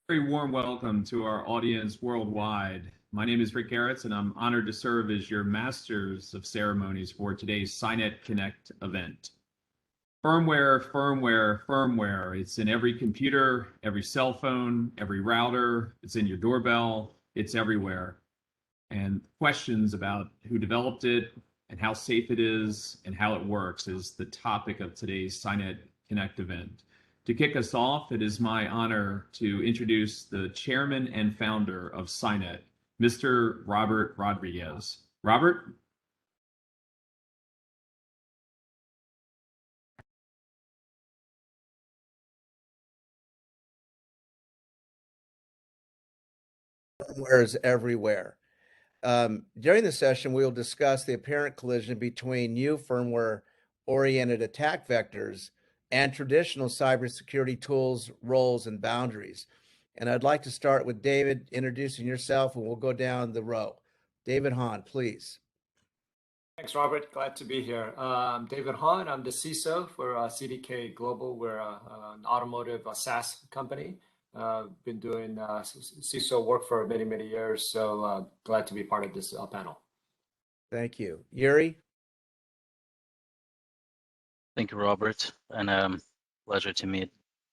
Very warm welcome to our audience worldwide. My name is Rick Garretts, and I'm honored to serve as your Masters of Ceremonies for today's SINET Connect event. Firmware, firmware, firmware. It's in every computer, every cell phone, every router. It's in your doorbell. It's everywhere. And questions about who developed it and how safe it is and how it works is the topic of today's SINET Connect event. To kick us off, it is my honor to introduce the chairman and founder of SINET, Mr. Robert Rodriguez. Robert? Firmware is everywhere. During the session, we will discuss the apparent collision between new firmware-oriented attack vectors and traditional cybersecurity tools, roles, and boundaries. And I'd like to start with David introducing yourself, and we'll go down the row. David Hahn, please. Thanks, Robert. Glad to be here. I'm David Hahn. I'm the CISO for CDK Global. We're an automotive SaaS company. Been doing CISO work for many, many years. So glad to be part of this panel. Thank you. Yuri? Thank you, Robert. And pleasure to meet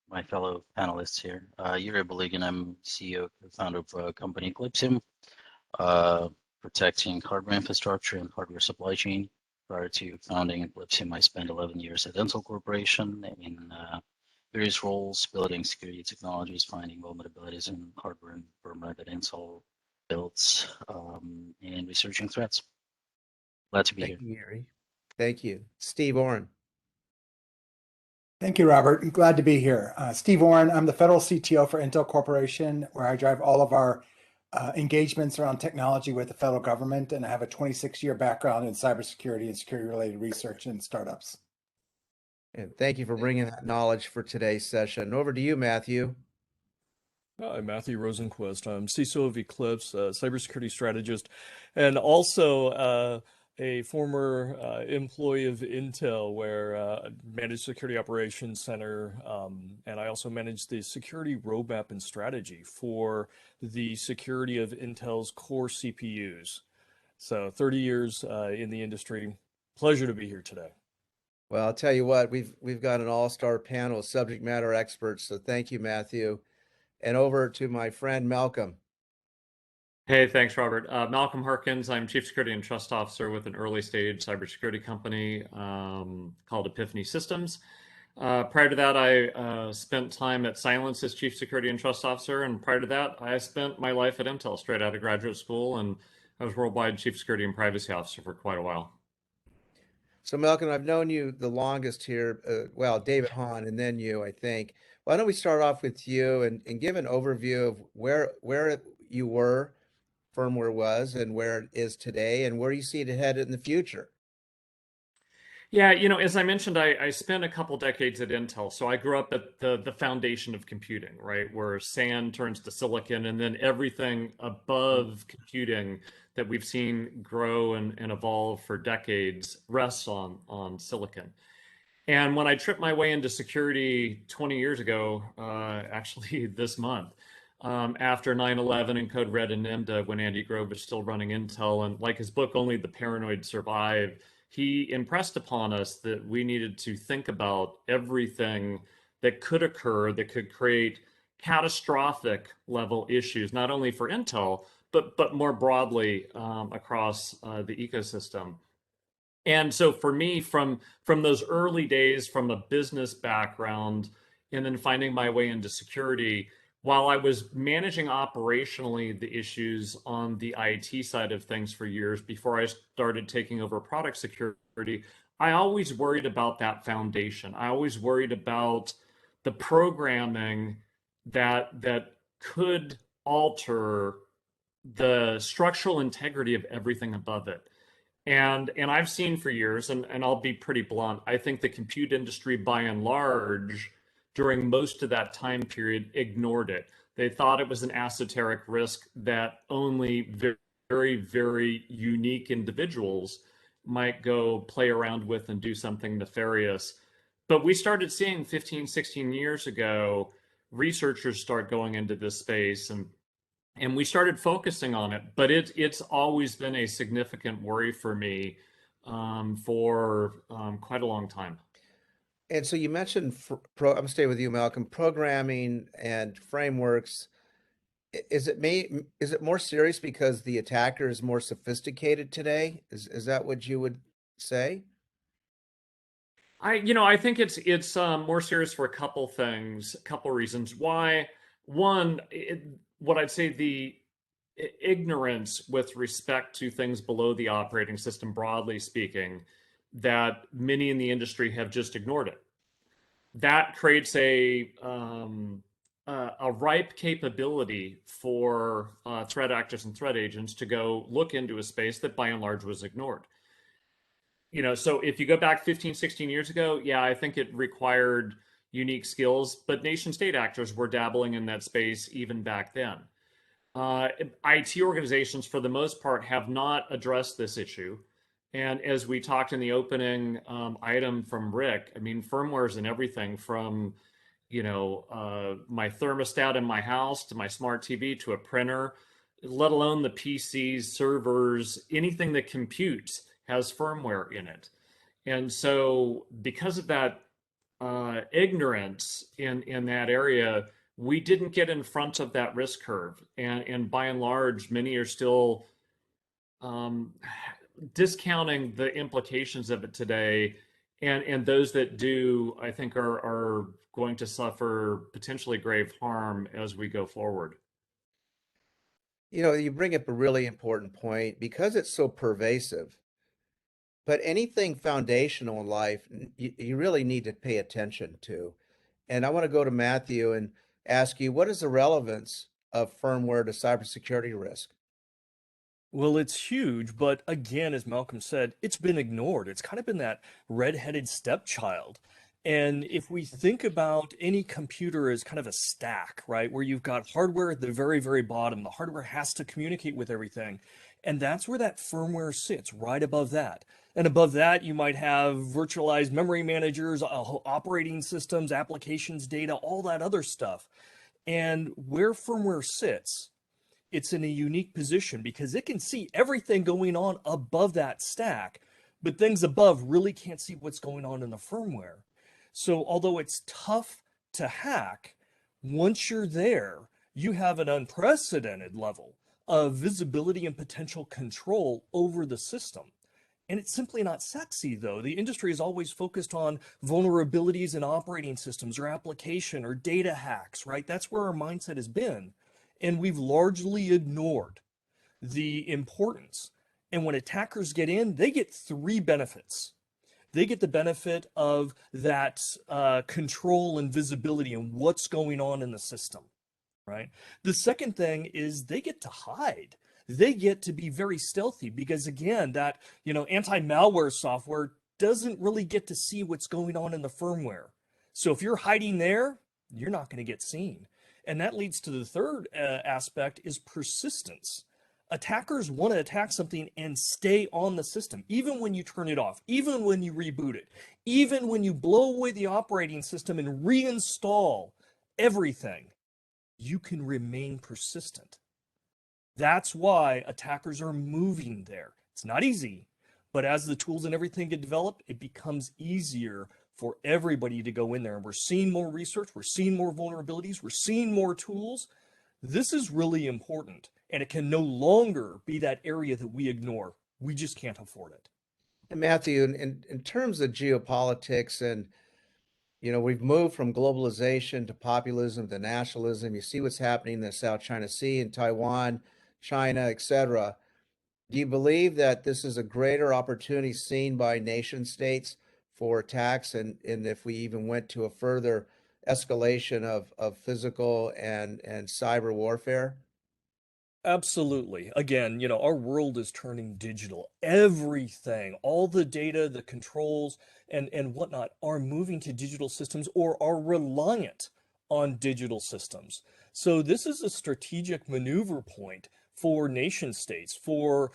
my fellow panelists here. Yuri Bullig, I'm CEO and founder of a company, Eclipsium, protecting hardware infrastructure and hardware supply chain. Prior to founding Eclipsium, I spent 11 years at Intel Corporation in various roles, building security technologies, finding vulnerabilities in hardware and firmware that Intel built, and researching threats. Glad to be here. Thank you, Yuri. Thank you. Steve Orrin. Thank you, Robert. I'm glad to be here. Steve Orrin, I'm the federal CTO for Intel Corporation, where I drive all of our engagements around technology with the federal government, and I have a 26-year background in cybersecurity and security-related research and startups. And thank you for bringing that knowledge for today's session. Over to you, Matthew. I'm Matthew Rosenquist. I'm CISO of Eclipse, a cybersecurity strategist, and also a former employee of Intel, where I managed Security Operations Center, and I also managed the security roadmap and strategy for the security of Intel's core CPUs. So 30 years in the industry. Pleasure to be here today. Well, I'll tell you what, we've got an all-star panel of subject matter experts, so thank you, Matthew. And over to my friend Malcolm. Hey, thanks, Robert. Malcolm Harkins. I'm Chief Security and Trust Officer with an early stage cybersecurity company called Epiphany Systems. Prior to that, I spent time at Cylance as Chief Security and Trust Officer. And prior to that, I spent my life at Intel straight out of graduate school. And I was Worldwide Chief Security and Privacy Officer for quite a while. So Malcolm, I've known you the longest here. Well, David Hahn and then you, I think. Why don't we start off with you and give an overview of where you were, firmware was, and where it is today, and where you see it headed in the future. Yeah, as I mentioned, I spent a couple decades at Intel. So I grew up at the foundation of computing, right? Where sand turns to silicon, and then everything above computing that we've seen grow and evolve for decades rests on silicon. And when I tripped my way into security 20 years ago, actually this month, after 9/11 and Code Red and NIMDA, when Andy Grove was still running Intel, and like his book, Only the Paranoid Survive, he impressed upon us that we needed to think about everything that could occur that could create catastrophic level issues, not only for Intel, but more broadly across the ecosystem. And so for me, from those early days, from a business background, and then finding my way into security, while I was managing operationally the issues on the IT side of things for years before I started taking over product security, I always worried about that foundation. I always worried about the programming that could alter the structural integrity of everything above it. And I've seen for years, and I'll be pretty blunt, I think the compute industry by and large during most of that time period ignored it. They thought it was an esoteric risk that only very, very unique individuals might go play around with and do something nefarious. But we started seeing 15, 16 years ago researchers start going into this space, and we started focusing on it. But it's always been a significant worry for me for quite a long time. And so you mentioned, I'm staying with you, Malcolm, programming and frameworks. Is it more serious because the attacker is more sophisticated today? Is that what you would say? I think it's more serious for a couple things, a couple reasons. Why? One, what I'd say the ignorance with respect to things below the operating system, broadly speaking, that many in the industry have just ignored it. That creates a ripe capability for threat actors and threat agents to go look into a space that by and large was ignored. So if you go back 15, 16 years ago, yeah, I think it required unique skills, but nation state actors were dabbling in that space even back then. IT organizations, for the most part, have not addressed this issue. And as we talked in the opening item from Rick, I mean, firmware's in everything from, my thermostat in my house to my smart TV to a printer, let alone the PCs, servers, anything that computes has firmware in it. And so because of that ignorance in that area, we didn't get in front of that risk curve. And by and large, many are still discounting the implications of it today. And those that do, I think, are going to suffer potentially grave harm as we go forward. You bring up a really important point because it's so pervasive. But anything foundational in life, you really need to pay attention to. And I want to go to Matthew and ask you, what is the relevance of firmware to cybersecurity risk? Well, it's huge, but again, as Malcolm said, it's been ignored. It's kind of been that red-headed stepchild. And if we think about any computer as kind of a stack, right, where you've got hardware at the very, very bottom, the hardware has to communicate with everything. And that's where that firmware sits, right above that. And above that, you might have virtualized memory managers, operating systems, applications, data, all that other stuff. And where firmware sits, it's in a unique position because it can see everything going on above that stack, but things above really can't see what's going on in the firmware. So although it's tough to hack, once you're there, you have an unprecedented level of visibility and potential control over the system. And it's simply not sexy, though. The industry is always focused on vulnerabilities in operating systems or application or data hacks, right? That's where our mindset has been. And we've largely ignored the importance. And when attackers get in, they get three benefits. They get the benefit of that control and visibility and what's going on in the system, right? The second thing is they get to hide. They get to be very stealthy because, again, that anti-malware software doesn't really get to see what's going on in the firmware. So if you're hiding there, you're not going to get seen. And that leads to the third aspect is persistence. Attackers want to attack something and stay on the system, even when you turn it off, even when you reboot it, even when you blow away the operating system and reinstall everything, you can remain persistent. That's why attackers are moving there. It's not easy, but as the tools and everything get developed, it becomes easier for everybody to go in there. And we're seeing more research, we're seeing more vulnerabilities, we're seeing more tools. This is really important, and it can no longer be that area that we ignore. We just can't afford it. And Matthew, in terms of geopolitics, and we've moved from globalization to populism to nationalism. You see what's happening in the South China Sea and Taiwan, China, etc. Do you believe that this is a greater opportunity seen by nation states for attacks, and if we even went to a further escalation of physical and cyber warfare? Absolutely. Again, our world is turning digital. Everything, all the data, the controls, and whatnot are moving to digital systems or are reliant on digital systems. So this is a strategic maneuver point for nation states, for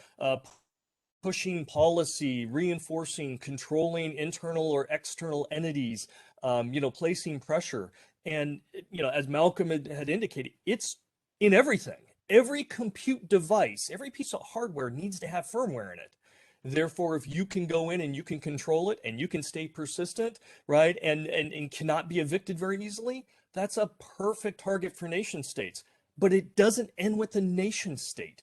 pushing policy, reinforcing, controlling internal or external entities, placing pressure. And, as Malcolm had indicated, it's in everything. Every compute device, every piece of hardware needs to have firmware in it. Therefore, if you can go in and you can control it and you can stay persistent, right, and cannot be evicted very easily, that's a perfect target for nation states. But it doesn't end with the nation state.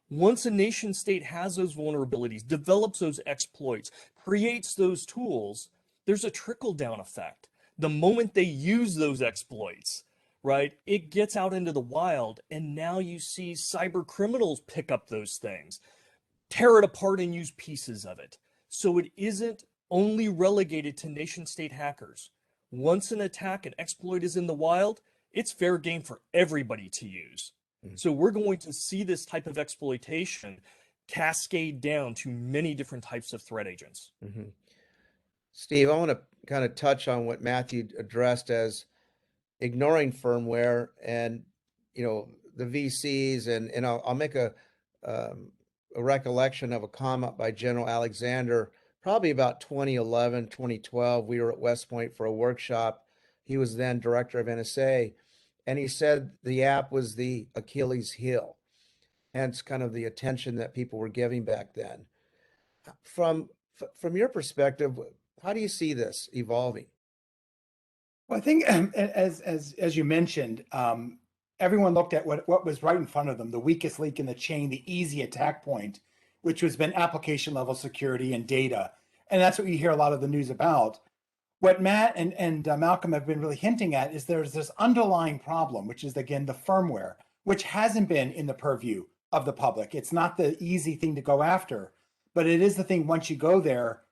Once a nation state has those vulnerabilities, develops those exploits, creates those tools, there's a trickle-down effect. The moment they use those exploits, right, it gets out into the wild, and now you see cyber criminals pick up those things, tear it apart and use pieces of it. So it isn't only relegated to nation state hackers. Once an attack, an exploit is in the wild, it's fair game for everybody to use. So we're going to see this type of exploitation cascade down to many different types of threat agents. Mm-hmm. Steve, I want to kind of touch on what Matthew addressed as ignoring firmware and, the VCs, and I'll make a recollection of a comment by General Alexander, probably about 2011, 2012. We were at West Point for a workshop. He was then director of NSA, and he said the app was the Achilles heel, hence kind of the attention that people were giving back then. From your perspective, how do you see this evolving? Well, I think as you mentioned, everyone looked at what was right in front of them, the weakest link in the chain, the easy attack point, which has been application level security and data. And that's what you hear a lot of the news about. What Matt and Malcolm have been really hinting at is there's this underlying problem, which is, again, the firmware, which hasn't been in the purview of the public. It's not the easy thing to go after, but it is the thing, once you go there,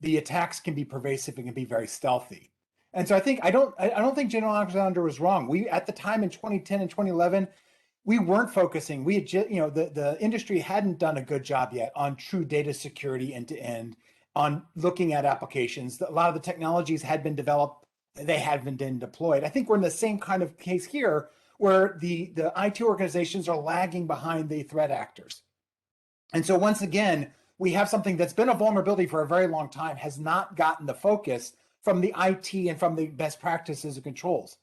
the attacks can be pervasive and can be very stealthy. And so I don't think General Alexander was wrong. We, at the time in 2010 and 2011, we weren't focusing. We had the industry hadn't done a good job yet on true data security end to end, on looking at applications. A lot of the technologies had been developed, they hadn't been deployed. I think we're in the same kind of case here, where the IT organizations are lagging behind the threat actors. And so once again, we have something that's been a vulnerability for a very long time, has not gotten the focus from the IT and from the best practices and controls.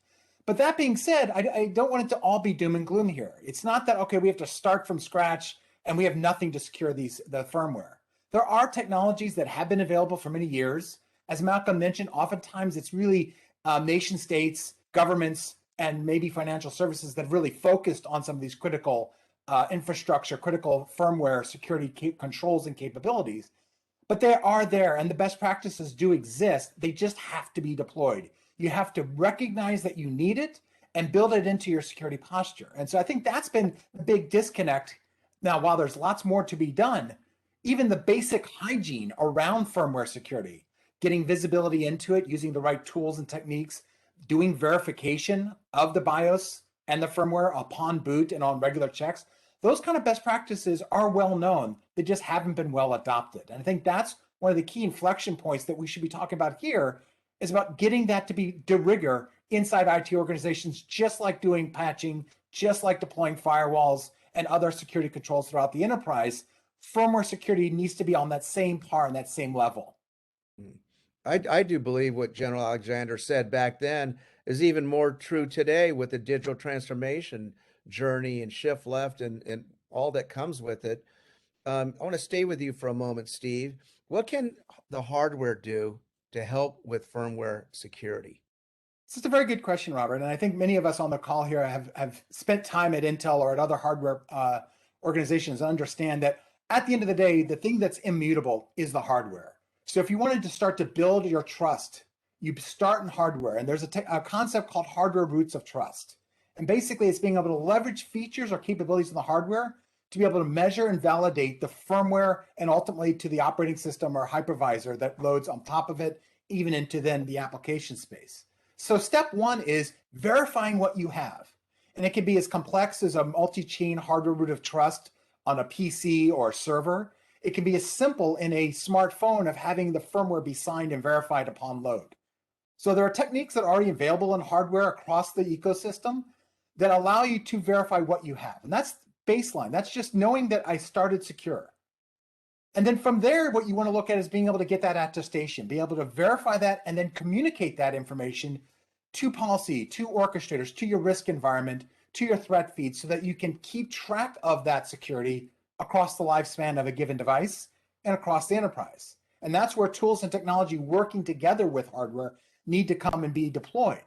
But that being said, I don't want it to all be doom and gloom here. It's not that, okay, we have to start from scratch and we have nothing to secure the firmware. There are technologies that have been available for many years. As Malcolm mentioned, oftentimes it's really nation states, governments, and maybe financial services that have really focused on some of these critical infrastructure, critical firmware, security controls and capabilities. But they are there, and the best practices do exist. They just have to be deployed. You have to recognize that you need it and build it into your security posture. And so I think that's been a big disconnect. Now, while there's lots more to be done, even the basic hygiene around firmware security, getting visibility into it, using the right tools and techniques, doing verification of the BIOS and the firmware upon boot and on regular checks, those kind of best practices are well known. They just haven't been well adopted. And I think that's one of the key inflection points that we should be talking about here, is about getting that to be de rigueur inside IT organizations, just like doing patching, just like deploying firewalls and other security controls throughout the enterprise. Firmware security needs to be on that same par and that same level. I do believe what General Alexander said back then is even more true today with the digital transformation journey and shift left and all that comes with it. I want to stay with you for a moment, Steve. What can the hardware do to help with firmware security? This is a very good question, Robert. And I think many of us on the call here have spent time at Intel or at other hardware organizations and understand that at the end of the day, the thing that's immutable is the hardware. So if you wanted to start to build your trust, you start in hardware. And there's a concept called hardware roots of trust. And basically, it's being able to leverage features or capabilities in the hardware to be able to measure and validate the firmware and ultimately to the operating system or hypervisor that loads on top of it, even into then the application space. So step one is verifying what you have. And it can be as complex as a multi-chain hardware root of trust on a PC or a server. It can be as simple in a smartphone of having the firmware be signed and verified upon load. So there are techniques that are already available in hardware across the ecosystem that allow you to verify what you have. And that's baseline. That's just knowing that I started secure. And then from there, what you want to look at is being able to get that attestation, be able to verify that and then communicate that information to policy, to orchestrators, to your risk environment, to your threat feed, so that you can keep track of that security across the lifespan of a given device and across the enterprise. And that's where tools and technology working together with hardware need to come and be deployed.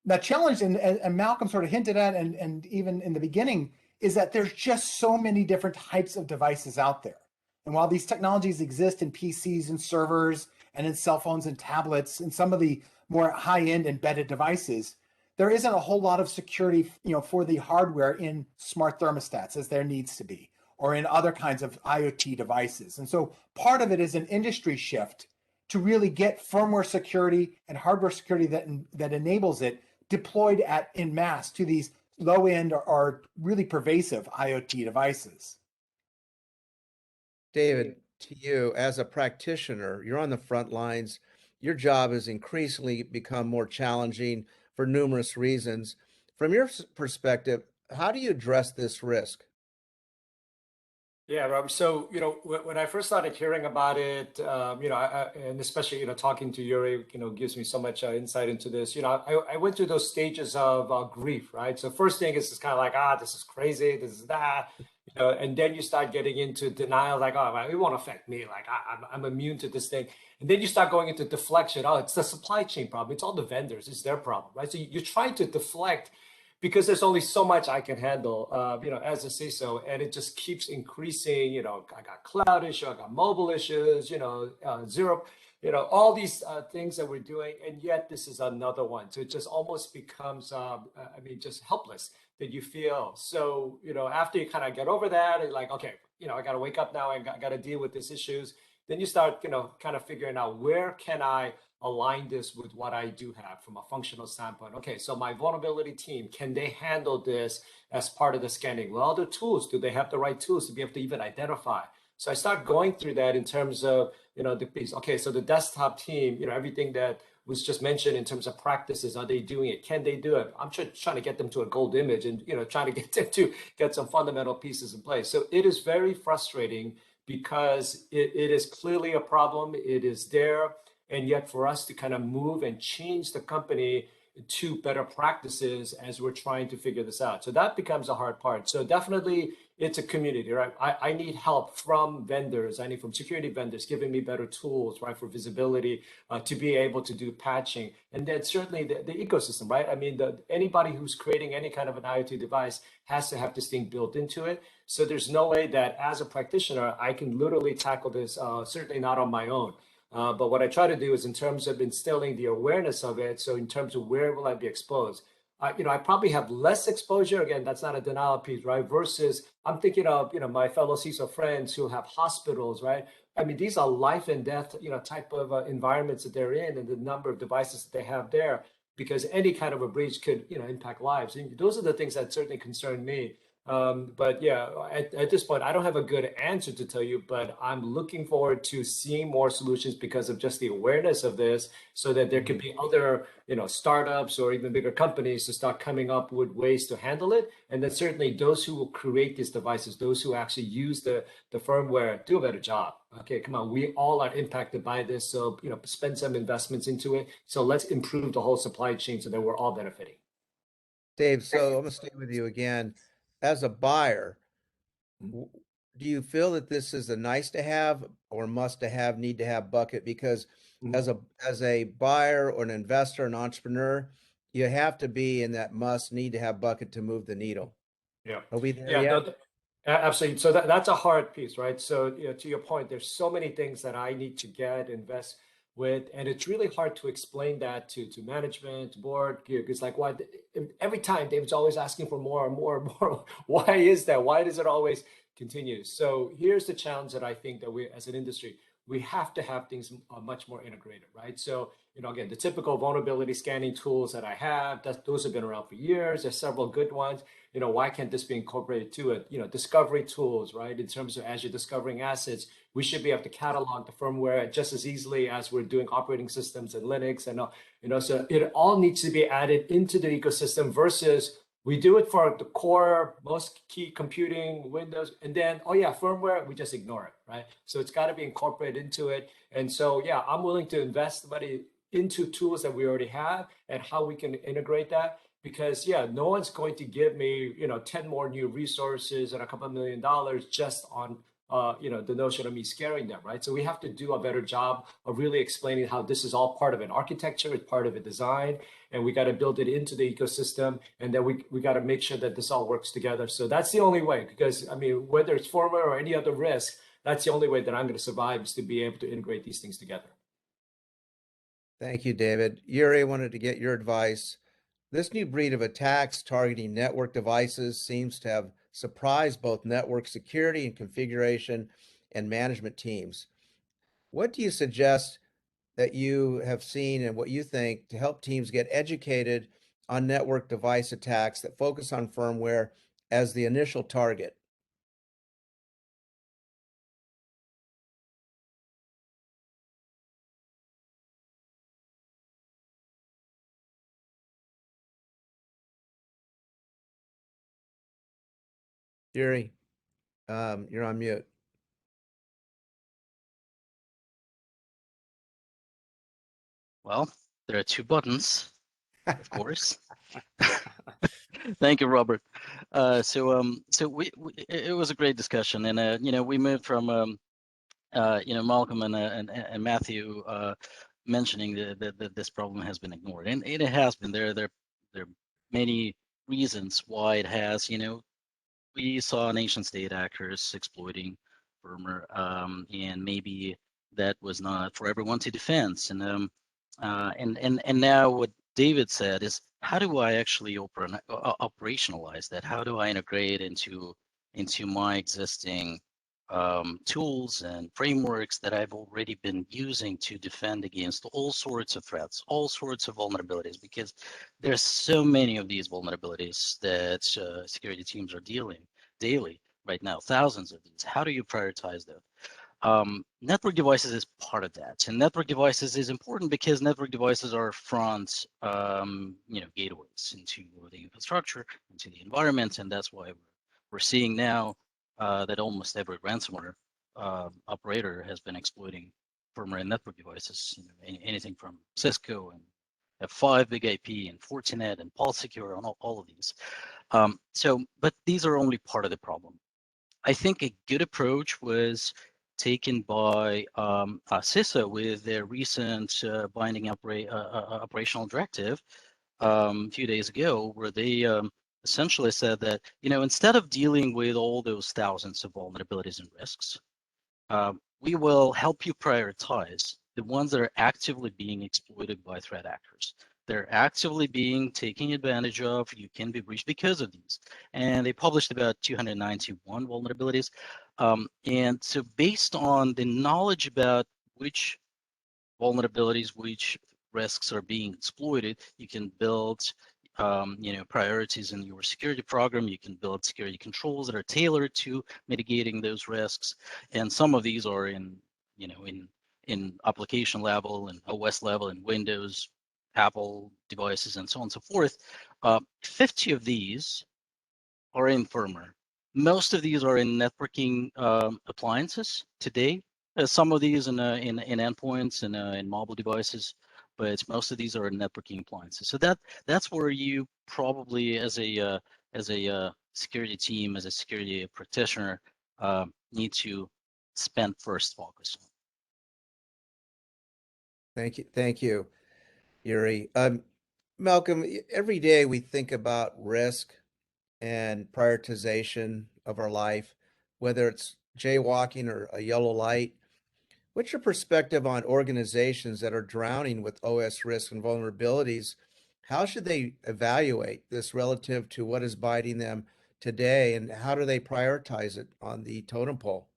The challenge, and Malcolm sort of hinted at, and even in the beginning, is that there's just so many different types of devices out there. And while these technologies exist in PCs and servers and in cell phones and tablets and some of the more high-end embedded devices, there isn't a whole lot of security, for the hardware in smart thermostats as there needs to be, or in other kinds of IoT devices. And so part of it is an industry shift to really get firmware security and hardware security that enables it deployed en masse to these low-end or really pervasive IoT devices. David, to you as a practitioner, you're on the front lines. Your job has increasingly become more challenging for numerous reasons. From your perspective, how do you address this risk? Yeah, Rob. So, when I first started hearing about it, and especially, talking to Yuri, gives me so much insight into this. I went through those stages of grief, right? So first thing is kind of like, this is crazy, this is that, and then you start getting into denial, like, oh, it won't affect me. Like I'm immune to this thing. And then you start going into deflection. Oh, it's the supply chain problem. It's all the vendors. It's their problem, right? So you're trying to deflect because there's only so much I can handle, as a CISO, and it just keeps increasing. I got cloud issue, I got mobile issues, zero, all these things that we're doing, and yet this is another one. So it just almost becomes, just helpless that you feel. So, after you kind of get over that, it's like, okay, I got to wake up now, I got to deal with these issues. Then you start, kind of figuring out where can I align this with what I do have from a functional standpoint. Okay, so my vulnerability team, can they handle this as part of the scanning? Well, the tools, do they have the right tools to be able to even identify? So I start going through that in terms of, the piece. Okay, so the desktop team, everything that was just mentioned in terms of practices, are they doing it? Can they do it? I'm trying to get them to a gold image and, trying to get them to get some fundamental pieces in place. So it is very frustrating because it is clearly a problem. It is there. And yet for us to kind of move and change the company to better practices as we're trying to figure this out. So that becomes a hard part. So definitely it's a community, right? I need help from vendors. I need from security vendors giving me better tools, right, for visibility, to be able to do patching. And then certainly the ecosystem, right? I mean, anybody who's creating any kind of an IoT device has to have this thing built into it. So there's no way that as a practitioner, I can literally tackle this, certainly not on my own. But what I try to do is in terms of instilling the awareness of it. So in terms of where will I be exposed? I probably have less exposure. Again, that's not a denial piece, right? Versus I'm thinking of, my fellow CISO friends who have hospitals, right? I mean, these are life and death, type of environments that they're in and the number of devices that they have there, because any kind of a breach could, impact lives. And those are the things that certainly concern me. But yeah, at this point, I don't have a good answer to tell you, but I'm looking forward to seeing more solutions because of just the awareness of this, so that there could be other, startups or even bigger companies to start coming up with ways to handle it. And then certainly those who will create these devices, those who actually use the firmware, do a better job. Okay, come on, we all are impacted by this. So, spend some investments into it. So let's improve the whole supply chain so that we're all benefiting. Dave, so I'm going to stay with you again. As a buyer, do you feel that this is a nice to have or must to have, need to have bucket? Because as a buyer or an investor, an entrepreneur, you have to be in that must need to have bucket to move the needle. Yeah. Are we there Yeah, yet? no, absolutely. So that's a hard piece, right? So, to your point, there's so many things that I need to invest with, and it's really hard to explain that to management, board, because like, why every time David's always asking for more and more and more. Why is that? Why does it always continue? So here's the challenge that I think that we, as an industry, we have to have things much more integrated, right? So, again, the typical vulnerability scanning tools that I have, those have been around for years. There's several good ones. Why can't this be incorporated to it? Discovery tools, right? In terms of as you're discovering assets, we should be able to catalog the firmware just as easily as we're doing operating systems and Linux. And, so it all needs to be added into the ecosystem versus we do it for the core, most key computing, Windows, and then, oh yeah, firmware, we just ignore it, right? So it's got to be incorporated into it. And so, yeah, I'm willing to invest money into tools that we already have and how we can integrate that. Because yeah, no one's going to give me, 10 more new resources and a couple $1 million just on the notion of me scaring them, right? So we have to do a better job of really explaining how this is all part of an architecture, it's part of a design, and we got to build it into the ecosystem, and then we got to make sure that this all works together. So that's the only way, because I mean, whether it's firmware or any other risk, that's the only way that I'm going to survive, is to be able to integrate these things together. Thank you, David. Yuri, I wanted to get your advice. This new breed of attacks targeting network devices seems to have surprised both network security and configuration and management teams. What do you suggest that you have seen and what you think to help teams get educated on network device attacks that focus on firmware as the initial target? Yuri, you're on mute. Well, there are two buttons, of course. Thank you, Robert. So it was a great discussion, and we moved from Malcolm and Matthew mentioning that this problem has been ignored, and it has been. There are many reasons why it has. We saw nation state actors exploiting firmware, and maybe that was not for everyone to defend. And now what David said is, how do I actually operationalize that? How do I integrate into my existing tools and frameworks that I've already been using to defend against all sorts of threats, all sorts of vulnerabilities? Because there's so many of these vulnerabilities that security teams are dealing daily right now, thousands of these. How do you prioritize that? Network devices is part of that, and network devices is important because network devices are front, gateways into the infrastructure, into the environment, and that's why we're seeing now that almost every ransomware operator has been exploiting firmware and network devices. Anything from Cisco and F5 Big IP and Fortinet and Pulse Secure and all of these. But these are only part of the problem. I think a good approach was taken by CISA with their recent binding operational directive a few days ago, where they essentially said that, instead of dealing with all those thousands of vulnerabilities and risks, we will help you prioritize the ones that are actively being exploited by threat actors. They're actively being taken advantage of. You can be breached because of these. And they published about 291 vulnerabilities. And so based on the knowledge about which vulnerabilities, which risks are being exploited, you can build priorities in your security program. You can build security controls that are tailored to mitigating those risks. And some of these are in application level and OS level and Windows, Apple devices, and so on and so forth. 50 of these are in firmware. Most of these are in networking appliances today. Some of these in endpoints and in mobile devices, but most of these are in networking appliances. So that's where you probably, as a security team, as a security practitioner, need to spend first focus on. Thank you, Yuri. Malcolm, every day we think about risk and prioritization of our life, whether it's jaywalking or a yellow light. What's your perspective on organizations that are drowning with OS risks and vulnerabilities? How should they evaluate this relative to what is biting them today, and how do they prioritize it on the totem pole?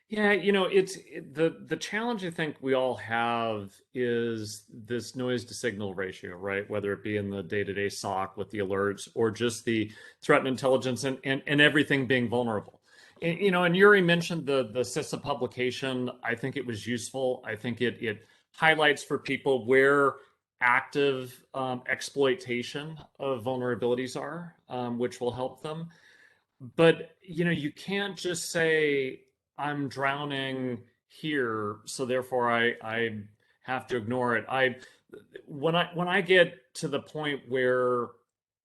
Yeah, the challenge I think we all have is this noise to signal ratio, right? Whether it be in the day-to-day SOC with the alerts or just the threat and intelligence and everything being vulnerable. And Yuri mentioned the CISA publication. I think it was useful. I think it highlights for people where active exploitation of vulnerabilities are, which will help them. But you can't just say I'm drowning here, so therefore I have to ignore it. When I get to the point where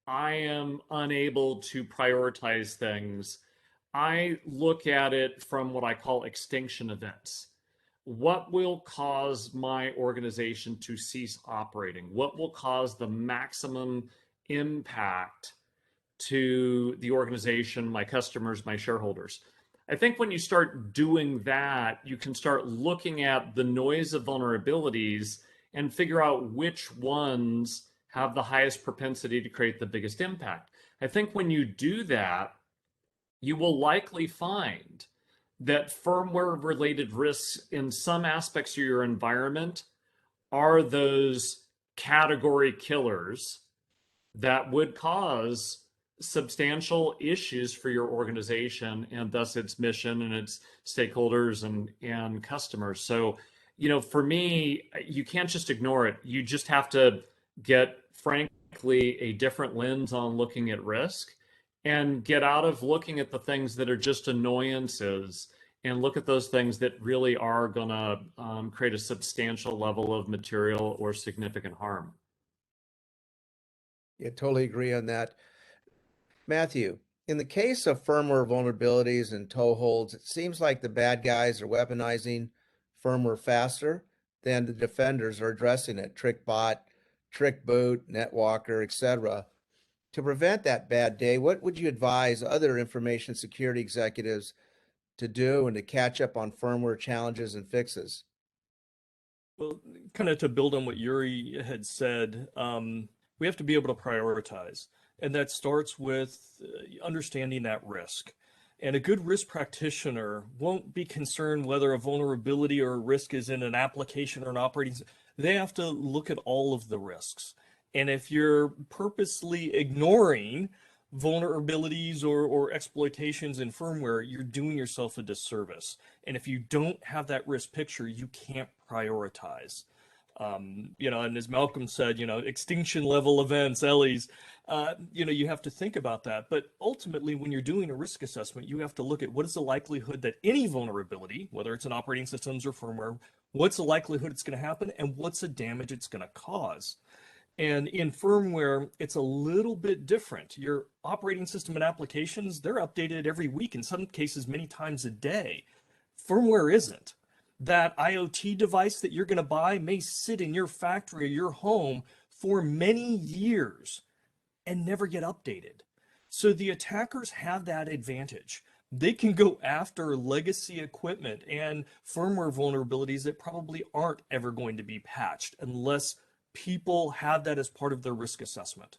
I am unable to prioritize things, I look at it from what I call extinction events. What will cause my organization to cease operating? What will cause the maximum impact to the organization, my customers, my shareholders? I think when you start doing that, you can start looking at the noise of vulnerabilities and figure out which ones have the highest propensity to create the biggest impact. I think when you do that, you will likely find that firmware related risks in some aspects of your environment are those category killers that would cause substantial issues for your organization and thus its mission and its stakeholders and customers. So, for me, you can't just ignore it. You just have to get, frankly, a different lens on looking at risk and get out of looking at the things that are just annoyances and look at those things that really are going to create a substantial level of material or significant harm. Yeah, totally agree on that. Matthew, in the case of firmware vulnerabilities and toeholds, it seems like the bad guys are weaponizing firmware faster than the defenders are addressing it. Trick bot, trick boot, NetWalker, etc. To prevent that bad day, what would you advise other information security executives to do and to catch up on firmware challenges and fixes? Well, kind of to build on what Yuri had said, we have to be able to prioritize. And that starts with understanding that risk. And a good risk practitioner won't be concerned whether a vulnerability or a risk is in an application or an operating system. They have to look at all of the risks. And if you're purposely ignoring vulnerabilities or exploitations in firmware, you're doing yourself a disservice. And if you don't have that risk picture, you can't prioritize. And as Malcolm said, extinction level events, ELEs, you have to think about that. But ultimately, when you're doing a risk assessment, you have to look at what is the likelihood that any vulnerability, whether it's in operating systems or firmware, what's the likelihood it's going to happen and what's the damage it's going to cause. And in firmware, it's a little bit different. Your operating system and applications, they're updated every week, in some cases, many times a day. Firmware isn't. That IoT device that you're going to buy may sit in your factory or your home for many years and never get updated. So the attackers have that advantage. They can go after legacy equipment and firmware vulnerabilities that probably aren't ever going to be patched unless people have that as part of their risk assessment.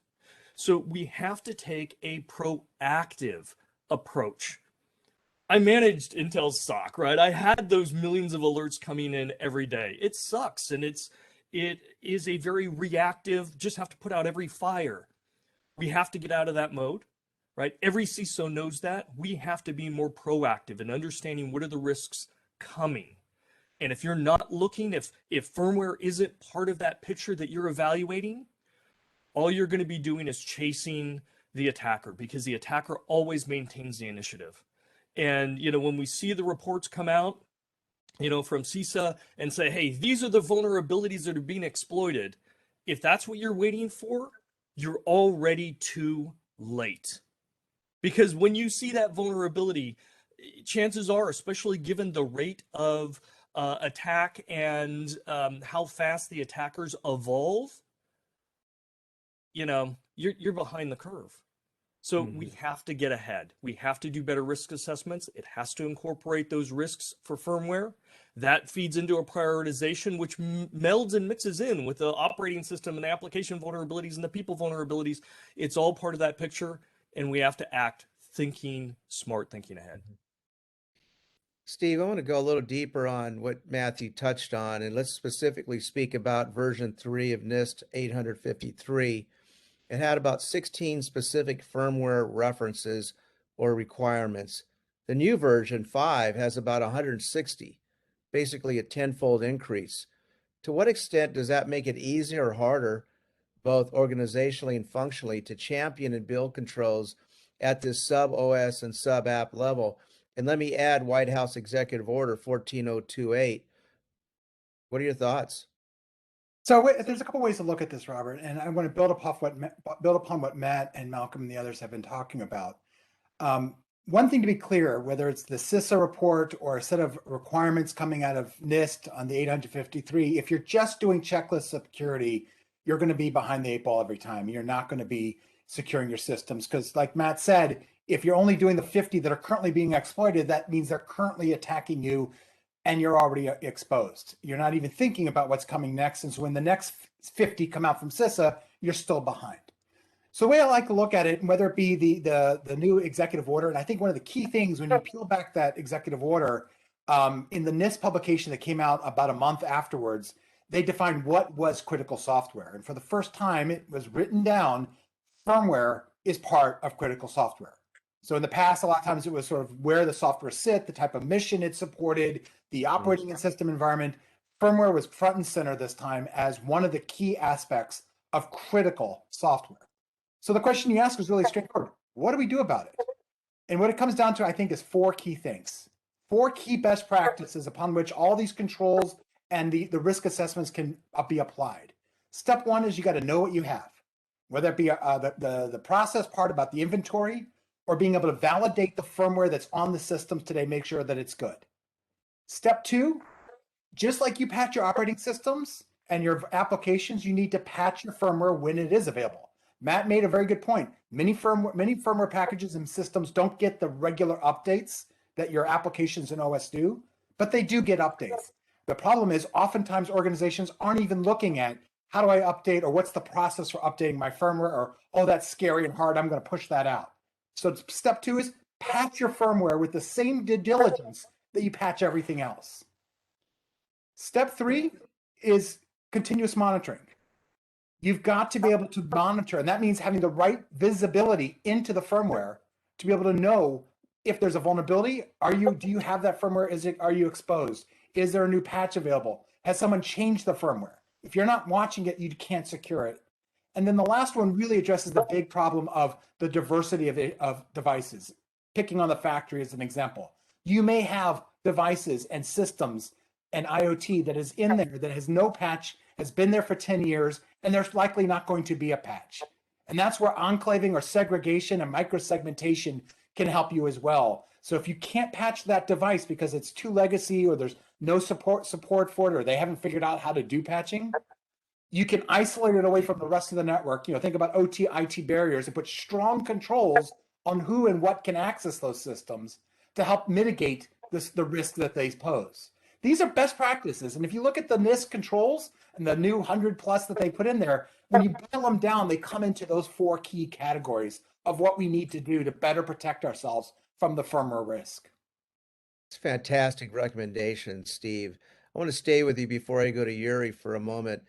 So we have to take a proactive approach. I managed Intel's SOC, right? I had those millions of alerts coming in every day. It sucks, and it is a very reactive, just have to put out every fire. We have to get out of that mode, right? Every CISO knows that. We have to be more proactive in understanding what are the risks coming. And if you're not looking, if firmware isn't part of that picture that you're evaluating, all you're going to be doing is chasing the attacker, because the attacker always maintains the initiative. And, when we see the reports come out, from CISA and say, hey, these are the vulnerabilities that are being exploited. If that's what you're waiting for, you're already too late. Because when you see that vulnerability, chances are, especially given the rate of attack and how fast the attackers evolve, you're behind the curve. So we have to get ahead. We have to do better risk assessments. It has to incorporate those risks for firmware. That feeds into a prioritization, which melds and mixes in with the operating system and the application vulnerabilities and the people vulnerabilities. It's all part of that picture, and we have to act smart thinking ahead. Steve, I want to go a little deeper on what Matthew touched on, and let's specifically speak about version 3 of NIST 853. It had about 16 specific firmware references or requirements. The new version 5 has about 160, basically a tenfold increase. To what extent does that make it easier or harder, both organizationally and functionally, to champion and build controls at this sub-OS and sub-app level? And let me add White House Executive Order 14028. What are your thoughts? So there's a couple ways to look at this, Robert, and I want to build upon what Matt and Malcolm and the others have been talking about. One thing to be clear, whether it's the CISA report or a set of requirements coming out of NIST on the 853, if you're just doing checklists of security, you're going to be behind the 8 ball every time. You're not going to be securing your systems because, like Matt said, if you're only doing the 50 that are currently being exploited, that means they're currently attacking you and you're already exposed. You're not even thinking about what's coming next. And so when the next 50 come out from CISA, you're still behind. So the way I like to look at it, and whether it be the new executive order, and I think one of the key things when you peel back that executive order, in the NIST publication that came out about a month afterwards, they defined what was critical software. And for the first time, it was written down, firmware is part of critical software. So in the past, a lot of times it was sort of where the software sit, the type of mission it supported, the operating and system environment. Firmware was front and center this time as one of the key aspects of critical software. So the question you ask is really straightforward. What do we do about it? And what it comes down to, I think, is 4 key things. 4 key best practices upon which all these controls and the risk assessments can be applied. Step 1 is you got to know what you have, whether it be the process part about the inventory or being able to validate the firmware that's on the systems today, make sure that it's good. Step 2, just like you patch your operating systems and your applications, you need to patch your firmware when it is available. Matt made a very good point. Many firmware packages and systems don't get the regular updates that your applications and OS do, but they do get updates. The problem is oftentimes organizations aren't even looking at how do I update or what's the process for updating my firmware or, oh, that's scary and hard, I'm going to push that out. So step 2 is patch your firmware with the same due diligence that you patch everything else. Step 3 is continuous monitoring. You've got to be able to monitor, and that means having the right visibility into the firmware to be able to know if there's a vulnerability. Do you have that firmware? Are you exposed? Is there a new patch available? Has someone changed the firmware? If you're not watching it, you can't secure it. And then the last one really addresses the big problem of the diversity of devices. Picking on the factory as an example. You may have devices and systems and IoT that is in there that has no patch, has been there for 10 years, and there's likely not going to be a patch. And that's where enclaving or segregation and microsegmentation can help you as well. So if you can't patch that device because it's too legacy or there's no support for it or they haven't figured out how to do patching, you can isolate it away from the rest of the network. Think about OT, IT barriers and put strong controls on who and what can access those systems to help mitigate the risk that they pose. These are best practices. And if you look at the NIST controls and the new 100+ that they put in there, when you boil them down, they come into those 4 key categories of what we need to do to better protect ourselves from the firmware risk. It's fantastic recommendation, Steve. I want to stay with you before I go to Yuri for a moment.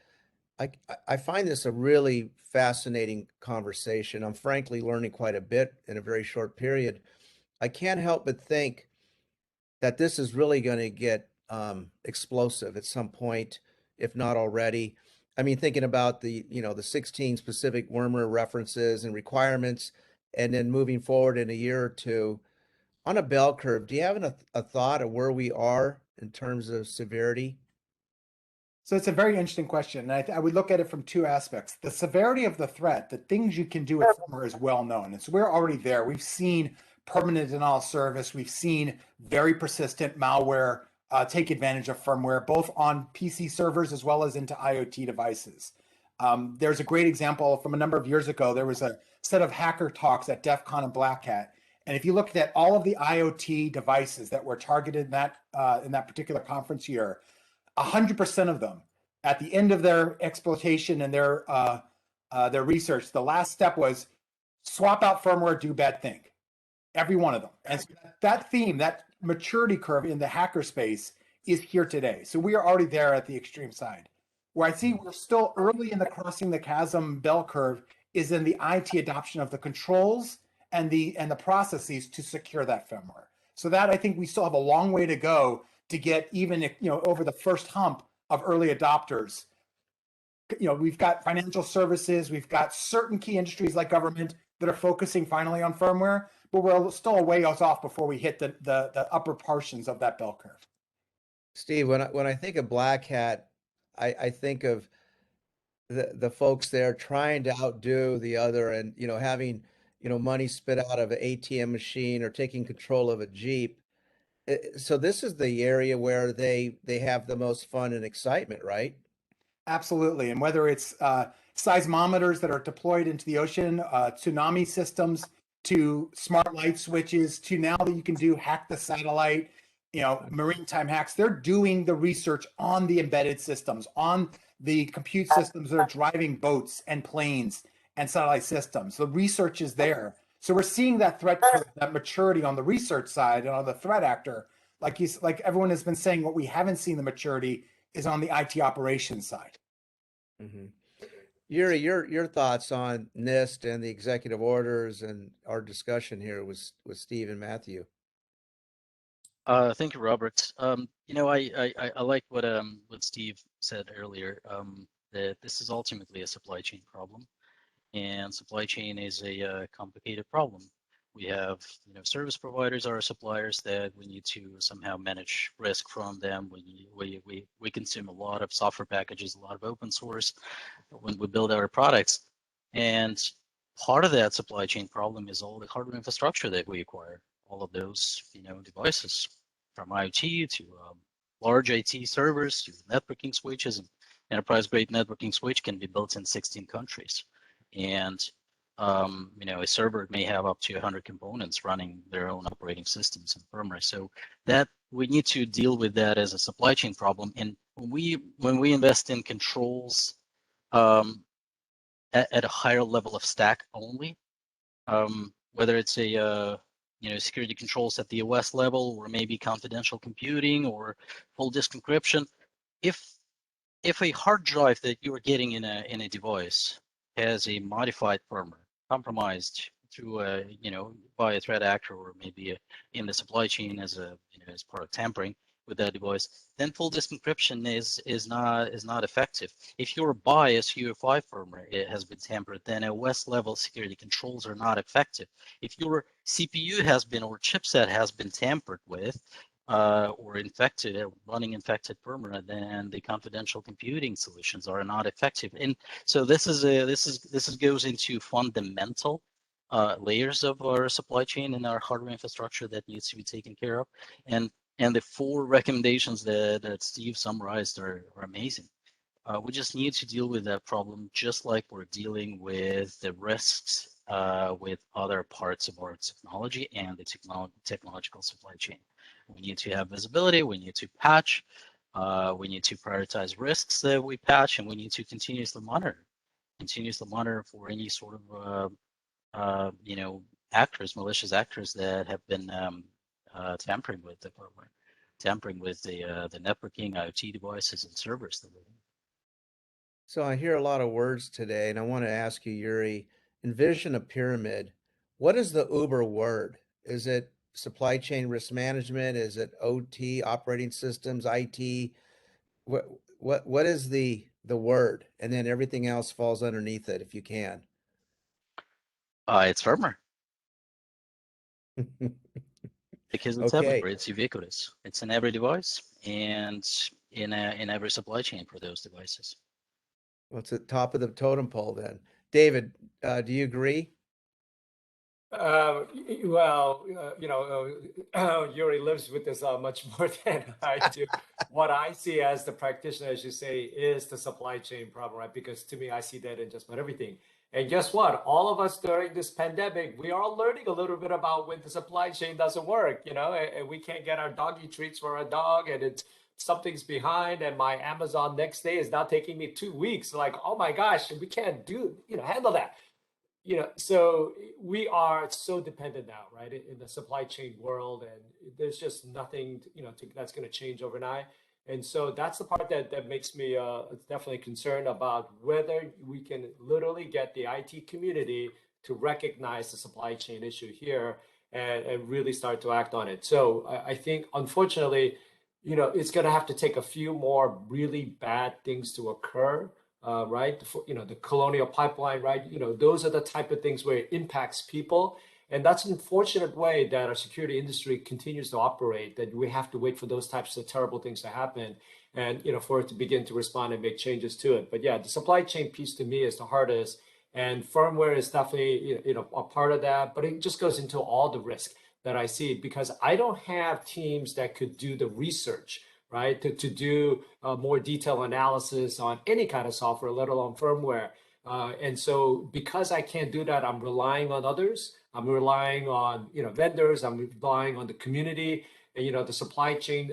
I find this a really fascinating conversation. I'm frankly learning quite a bit in a very short period. I can't help but think that this is really going to get explosive at some point, if not already. I mean, thinking about the 16 specific firmware references and requirements, and then moving forward in a year or two on a bell curve, do you have a thought of where we are in terms of severity? So it's a very interesting question. And I would look at it from 2 aspects. The severity of the threat, the things you can do with firmware is well known. And so we're already there. We've seen permanent denial of service. We've seen very persistent malware take advantage of firmware, both on PC servers as well as into IoT devices. There's a great example from a number of years ago. There was a set of hacker talks at DEF CON and Black Hat. And if you looked at all of the IoT devices that were targeted in that particular conference year, 100% of them, at the end of their exploitation and their research, the last step was swap out firmware, do bad thing. Every one of them. And so that theme, that maturity curve in the hacker space is here today. So we are already there at the extreme side. Where I see we're still early in the crossing the chasm bell curve is in the IT adoption of the controls and the processes to secure that firmware. So that I think we still have a long way to go to get even over the first hump of early adopters. We've got financial services, we've got certain key industries like government that are focusing finally on firmware, but we're still a way off before we hit the upper portions of that bell curve. Steve, when I think of Black Hat, I think of the folks there trying to outdo the other, and having money spit out of an ATM machine or taking control of a Jeep. So this is the area where they have the most fun and excitement, right? Absolutely. And whether it's seismometers that are deployed into the ocean, tsunami systems, to smart light switches, to now that you can do hack the satellite, maritime hacks, they're doing the research on the embedded systems, on the compute systems that are driving boats and planes and satellite systems. The research is there. So we're seeing that threat curve, that maturity on the research side and on the threat actor. Like everyone has been saying, what we haven't seen the maturity is on the IT operations side. Mm-hmm. Yuri, your thoughts on NIST and the executive orders and our discussion here with Steve and Matthew. Thank you, Robert. I like what Steve said earlier, that this is ultimately a supply chain problem, and supply chain is a complicated problem. We have, service providers are suppliers that we need to somehow manage risk from them. We consume a lot of software packages, a lot of open source when we build our products, and part of that supply chain problem is all the hardware infrastructure that we acquire, all of those, devices, from IoT to large IT servers to networking switches. And enterprise-grade networking switch can be built in 16 countries, and a server may have up to 100 components running their own operating systems and firmware. So that we need to deal with that as a supply chain problem. And when we invest in controls at a higher level of stack only, whether it's a security controls at the OS level, or maybe confidential computing or full disk encryption, if a hard drive that you are getting in a device has a modified firmware, compromised through by a threat actor, or maybe in the supply chain as part of tampering with that device, then full disk encryption is not effective. If your BIOS UEFI firmware has been tampered, then OS level security controls are not effective. If your CPU has been, or chipset has been tampered with, or infected, running infected firmware, then the confidential computing solutions are not effective. And so this goes into fundamental layers of our supply chain and our hardware infrastructure that needs to be taken care of. And the 4 recommendations that Steve summarized are amazing. We just need to deal with that problem, just like we're dealing with the risks with other parts of our technology and the technological supply chain. We need to have visibility, we need to patch, we need to prioritize risks that we patch, and we need to continuously monitor for any sort of malicious actors that have been tampering with the firmware, tampering with the networking, IoT devices, and servers that we're in. So I hear a lot of words today, and I want to ask you, Yuri, envision a pyramid. What is the Uber word? Is it supply chain risk management? Is it OT, operating systems, IT? What is the word? And then everything else falls underneath it, if you can. It's firmware. Because it's Okay. everywhere. It's ubiquitous. It's in every device and in every supply chain for those devices. Well, it's at the top of the totem pole then. David, do you agree? Yuri lives with this much more than I do. What I see as the practitioner, as you say, is the supply chain problem, right? Because to me, I see that in just about everything. And guess what? All of us during this pandemic, we are all learning a little bit about when the supply chain doesn't work, and we can't get our doggy treats for our dog, and something's behind, and my Amazon next day is now taking me 2 weeks. Like, oh my gosh, we can't handle that. So we are so dependent now, right, in the supply chain world, and there's just nothing, that's going to change overnight. And so that's the part that makes me definitely concerned about whether we can literally get the IT community to recognize the supply chain issue here and really start to act on it. So I think, unfortunately, it's going to have to take a few more really bad things to occur. Right? The colonial pipeline, right? Those are the type of things where it impacts people. And that's an unfortunate way that our security industry continues to operate, that we have to wait for those types of terrible things to happen. and for it to begin to respond and make changes to it. But yeah, the supply chain piece to me is the hardest, and firmware is definitely a part of that. But it just goes into all the risk that I see, because I don't have teams that could do the research, right, to do more detailed analysis on any kind of software, let alone firmware. And so because I can't do that, I'm relying on others. I'm relying on vendors. I'm relying on the community, and the supply chain,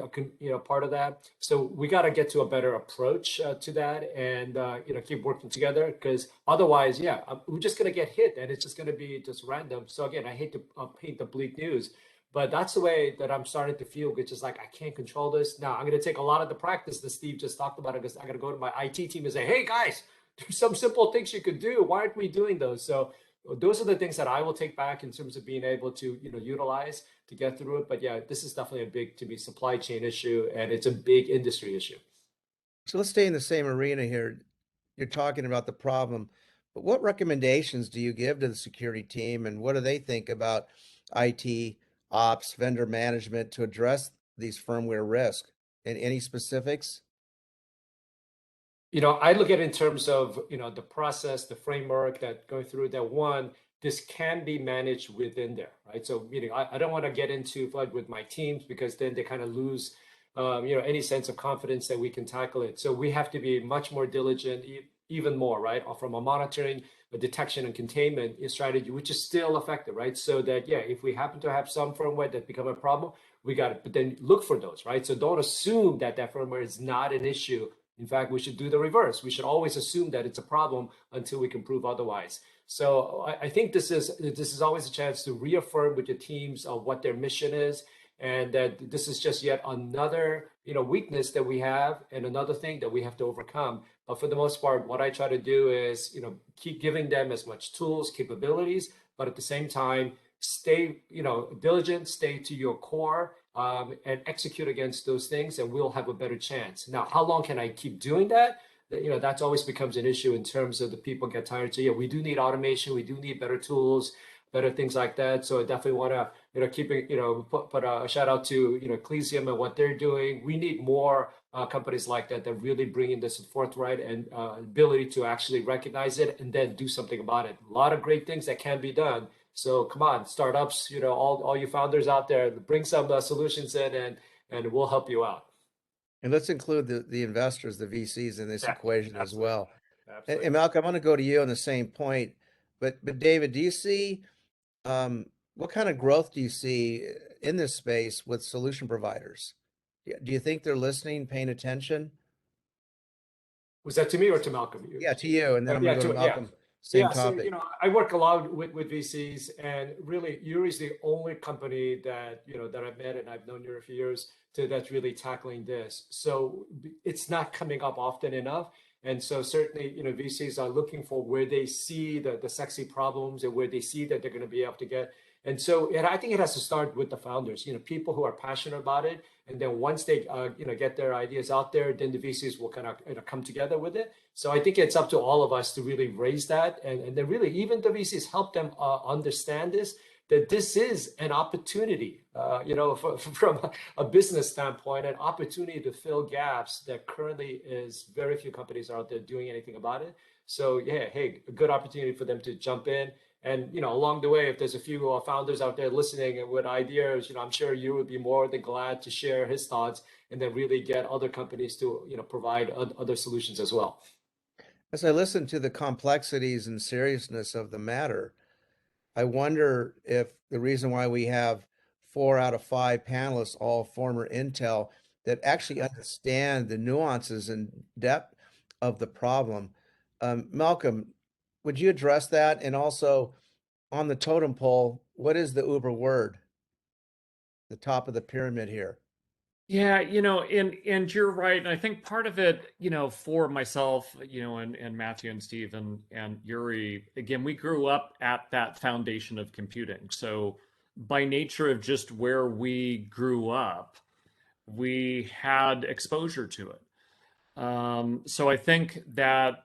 part of that. So we got to get to a better approach to that, and keep working together, because otherwise, yeah, we're just going to get hit, and it's just going to be just random. So again, I hate to paint the bleak news, but that's the way that I'm starting to feel, which is like, I can't control this. Now I'm going to take a lot of the practice that Steve just talked about, because I got to go to my IT team and say, hey guys, there's some simple things you could do. Why aren't we doing those? So those are the things that I will take back in terms of being able to utilize to get through it. But yeah, this is definitely a big, to me, supply chain issue, and it's a big industry issue. So let's stay in the same arena here. You're talking about the problem, but what recommendations do you give to the security team, and what do they think about IT, ops, vendor management to address these firmware risks? And any specifics? I look at it in terms of, the process, the framework that going through that. One, this can be managed within there, right? So meaning I don't want to get into flood with my teams, because then they kind of lose, any sense of confidence that we can tackle it. So we have to be much more diligent, even more, right? From a monitoring, a detection and containment strategy, which is still effective, right? So that, yeah, if we happen to have some firmware that become a problem, we got it, but then look for those, right? So don't assume that firmware is not an issue. In fact, we should do the reverse. We should always assume that it's a problem until we can prove otherwise. So I think this is always a chance to reaffirm with your teams of what their mission is, and that this is just yet another weakness that we have, and another thing that we have to overcome. But for the most part, what I try to do is keep giving them as much tools, capabilities, but at the same time, stay diligent, stay to your core, and execute against those things, and we'll have a better chance. Now, how long can I keep doing that? That's always becomes an issue in terms of the people get tired. So yeah, we do need automation, we do need better tools, better things like that. So I definitely want to keep it, put a shout out to Ecclesium and what they're doing. We need more companies like that really bringing this forthright and ability to actually recognize it and then do something about it. A lot of great things that can be done. So come on, startups, all you founders out there, bring some solutions in, and we'll help you out. And let's include the investors, the VCs in this equation as well. Absolutely. And Malcolm, I want to go to you on the same point, but David, do you see what kind of growth do you see in this space with solution providers? Do you think they're listening, paying attention? Was that to me or to Malcolm? Yeah, to you, and then I'm going to go to Malcolm. Same topic. So I work a lot with VCs, and really, Yuri's the only company that that I've met, and I've known Yuri for years, that's really tackling this. So it's not coming up often enough, and so certainly VCs are looking for where they see the sexy problems and where they see that they're going to be able to get. And so, I think it has to start with the founders, people who are passionate about it. And then once they, get their ideas out there, then the VCs will kind of come together with it. So I think it's up to all of us to really raise that. And then really, even the VCs help them understand this, that this is an opportunity, from a business standpoint, an opportunity to fill gaps that currently is very few companies are out there doing anything about it. So yeah, hey, a good opportunity for them to jump in. And along the way, if there's a few founders out there listening with ideas, I'm sure you would be more than glad to share his thoughts, and then really get other companies to provide other solutions as well. As I listen to the complexities and seriousness of the matter, I wonder if the reason why we have 4 out of 5 panelists, all former Intel, that actually understand the nuances and depth of the problem. Malcolm, would you address that? And also, on the totem pole, what is the Uber word? The top of the pyramid here. Yeah, and you're right. And I think part of it, for myself, and Matthew and Steve and Yuri, again, we grew up at that foundation of computing. So by nature of just where we grew up, we had exposure to it. So I think that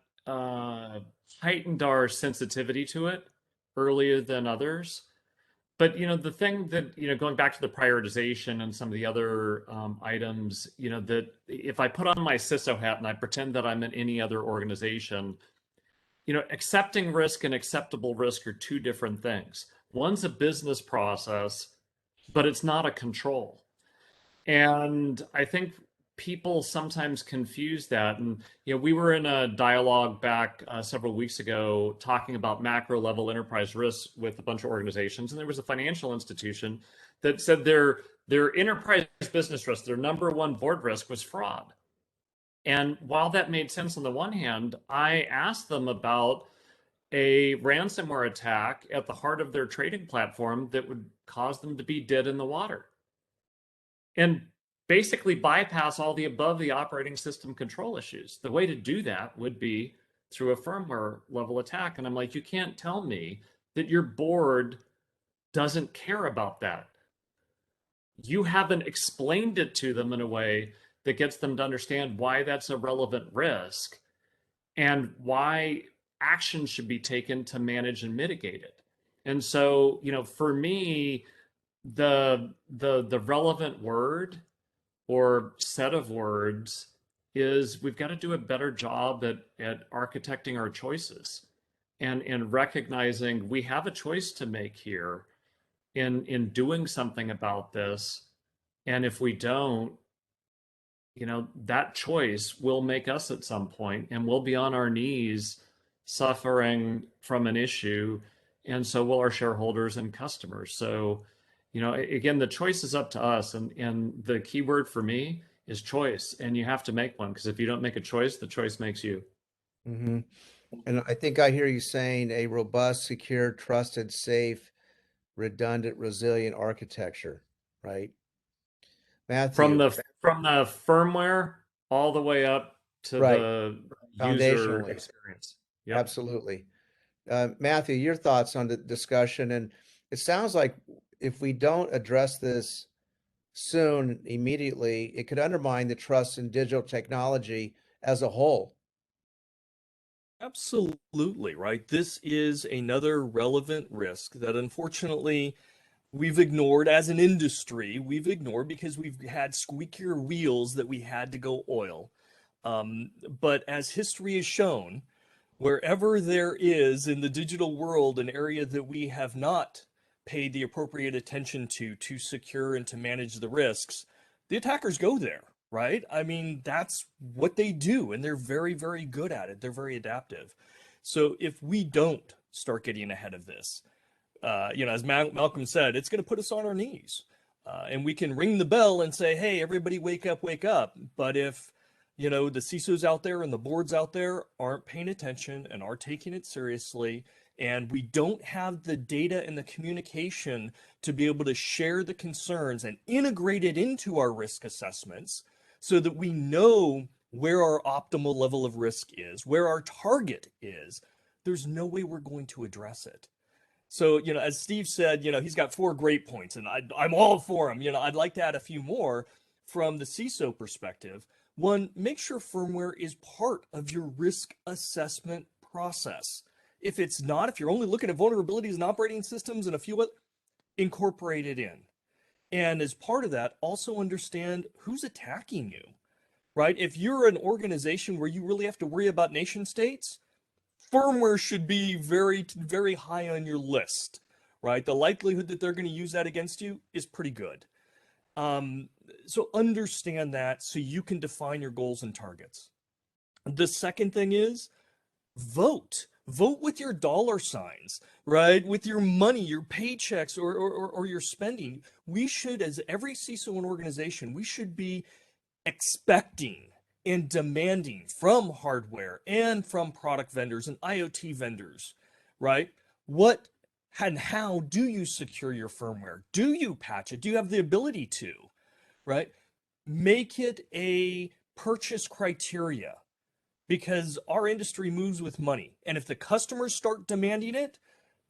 heightened our sensitivity to it earlier than others. But the thing that going back to the prioritization and some of the other items, that if I put on my CISO hat and I pretend that I'm in any other organization, accepting risk and acceptable risk are two different things. One's a business process, but it's not a control. And I think people sometimes confuse that. And we were in a dialogue back several weeks ago talking about macro level enterprise risks with a bunch of organizations, and there was a financial institution that said their enterprise business risk, their number one board risk, was fraud. And while that made sense on the one hand, I asked them about a ransomware attack at the heart of their trading platform that would cause them to be dead in the water and basically bypass all the above the operating system control issues. The way to do that would be through a firmware level attack. And I'm like, you can't tell me that your board doesn't care about that. You haven't explained it to them in a way that gets them to understand why that's a relevant risk and why action should be taken to manage and mitigate it. And so, for me, the relevant word or set of words is we've got to do a better job at architecting our choices and recognizing we have a choice to make here in doing something about this. And if we don't, that choice will make us at some point, and we'll be on our knees suffering from an issue. And so will our shareholders and customers. So, again, the choice is up to us. And the key word for me is choice. And you have to make one, because if you don't make a choice, the choice makes you. Mm-hmm. And I think I hear you saying a robust, secure, trusted, safe, redundant, resilient architecture, right? Matthew. From the firmware all the way up to Right. the user Foundationally. experience. Yep. Absolutely. Matthew, your thoughts on the discussion. And it sounds like if we don't address this soon, immediately, it could undermine the trust in digital technology as a whole. Absolutely, right? This is another relevant risk that unfortunately we've ignored as an industry. We've ignored because we've had squeakier wheels that we had to go oil. But as history has shown, wherever there is in the digital world an area that we have not paid the appropriate attention to secure and to manage the risks, the attackers go there, right? I mean, that's what they do, and they're very, very good at it. They're very adaptive. So if we don't start getting ahead of this, as Malcolm said, it's going to put us on our knees. And we can ring the bell and say, hey, everybody wake up, wake up. But if, the CISOs out there and the boards out there aren't paying attention and are taking it seriously, and we don't have the data and the communication to be able to share the concerns and integrate it into our risk assessments so that we know where our optimal level of risk is, where our target is, there's no way we're going to address it. So, as Steve said, he's got 4 great points, and I'm all for him. I'd like to add a few more from the CISO perspective. One, make sure firmware is part of your risk assessment process. If it's not, if you're only looking at vulnerabilities and operating systems and a few other, incorporate it in. And as part of that, also understand who's attacking you, right? If you're an organization where you really have to worry about nation states, firmware should be very, very high on your list, right? The likelihood that they're going to use that against you is pretty good. So understand that so you can define your goals and targets. The second thing is vote. Vote with your dollar signs, right? With your money, your paychecks, or your spending. We should, as every CISO and organization, we should be expecting and demanding from hardware and from product vendors and IoT vendors, right? What and how do you secure your firmware? Do you patch it? Do you have the ability to, right? Make it a purchase criteria, because our industry moves with money. And if the customers start demanding it,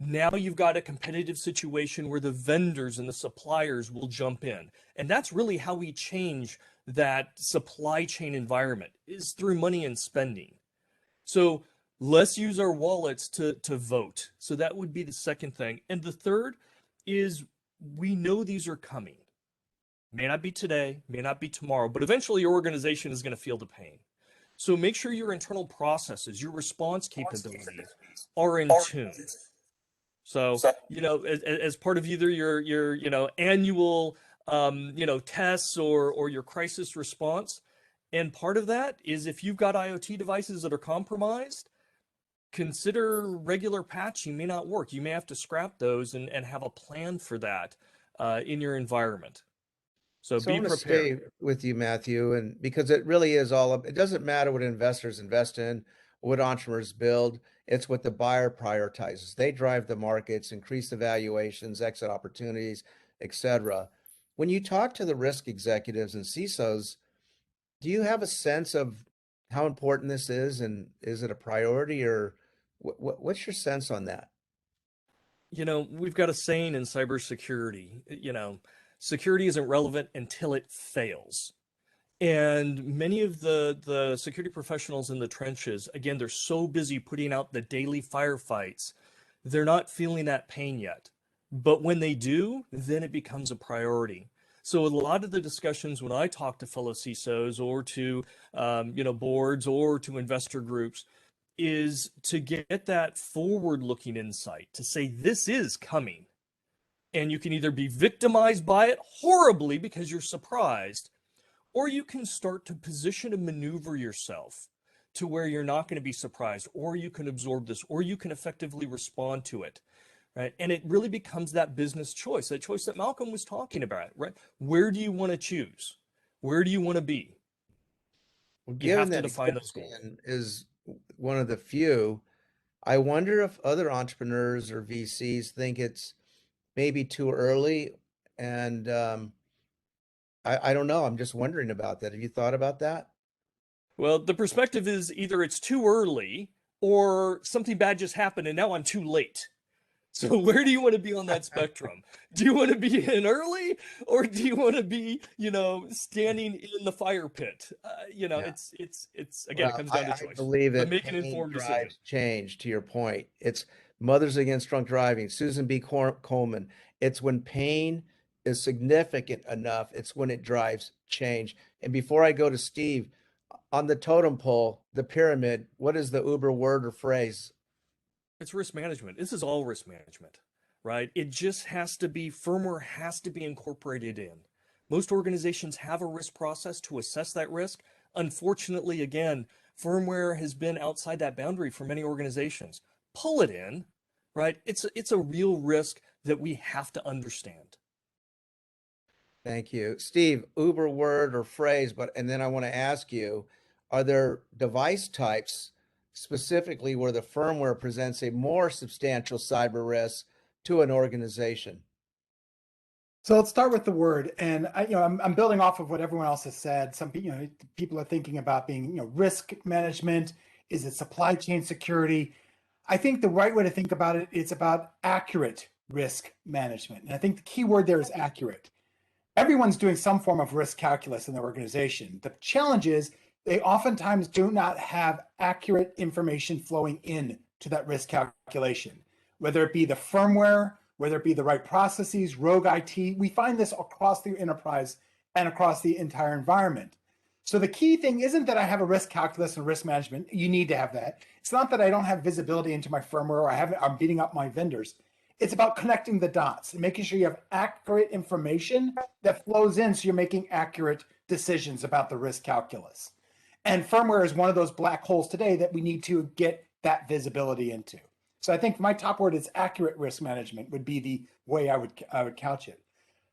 now you've got a competitive situation where the vendors and the suppliers will jump in. And that's really how we change that supply chain environment, is through money and spending. So let's use our wallets to vote. So that would be the second thing. And the third is we know these are coming. May not be today, may not be tomorrow, but eventually your organization is going to feel the pain. So make sure your internal processes, your response capabilities are in tune. So, as part of either your annual, tests or your crisis response, and part of that is if you've got IoT devices that are compromised, consider regular patching may not work. You may have to scrap those and have a plan for that in your environment. So So I be want to prepared. stay with you, Matthew, and because it really is it doesn't matter what investors invest in, or what entrepreneurs build. It's what the buyer prioritizes. They drive the markets, increase the valuations, exit opportunities, etc. When you talk to the risk executives and CISOs, do you have a sense of how important this is, and is it a priority, or what's your sense on that? We've got a saying in cybersecurity, security isn't relevant until it fails. And many of the security professionals in the trenches, again, they're so busy putting out the daily firefights, they're not feeling that pain yet. But when they do, then it becomes a priority. So a lot of the discussions when I talk to fellow CISOs or to boards or to investor groups is to get that forward-looking insight to say this is coming. And you can either be victimized by it horribly because you're surprised, or you can start to position and maneuver yourself to where you're not going to be surprised, or you can absorb this, or you can effectively respond to it, right? And it really becomes that business choice, that choice that Malcolm was talking about, right? Where do you want to choose? Where do you want to be? Well, You given have to that define those goals. Eclipse is one of the few, I wonder if other entrepreneurs or VCs think it's maybe too early. And I don't know. I'm just wondering about that. Have you thought about that? Well, the perspective is either it's too early or something bad just happened and now I'm too late. So where do you want to be on that spectrum? Do you want to be in early, or do you want to be, standing in the fire pit? Yeah. It's again, it Well, comes down to I choice. believe But that make an pain informed decision. drives change, to your point. It's Mothers Against Drunk Driving, Susan B. Coleman. It's when pain is significant enough, it's when it drives change. And before I go to Steve, on the totem pole, the pyramid, what is the Uber word or phrase? It's risk management. This is all risk management, right? It just has to be, firmware has to be incorporated in. Most organizations have a risk process to assess that risk. Unfortunately, again, firmware has been outside that boundary for many organizations. Pull it in, right? It's a real risk that we have to understand. Thank you. Steve, Uber word or phrase, and then I want to ask you, are there device types specifically where the firmware presents a more substantial cyber risk to an organization? So let's start with the word, and I'm building off of what everyone else has said. Some people are thinking about being risk management. Is it supply chain security? I think the right way to think about it, it's about accurate risk management, and I think the key word there is accurate. Everyone's doing some form of risk calculus in their organization. The challenge is they oftentimes do not have accurate information flowing in to that risk calculation, whether it be the firmware, whether it be the right processes, rogue IT. We find this across the enterprise and across the entire environment. So the key thing isn't that I have a risk calculus and risk management. You need to have that. It's not that I don't have visibility into my firmware or I'm beating up my vendors. It's about connecting the dots and making sure you have accurate information that flows in so you're making accurate decisions about the risk calculus. And firmware is one of those black holes today that we need to get that visibility into. So I think my top word is accurate risk management would be the way I would couch it.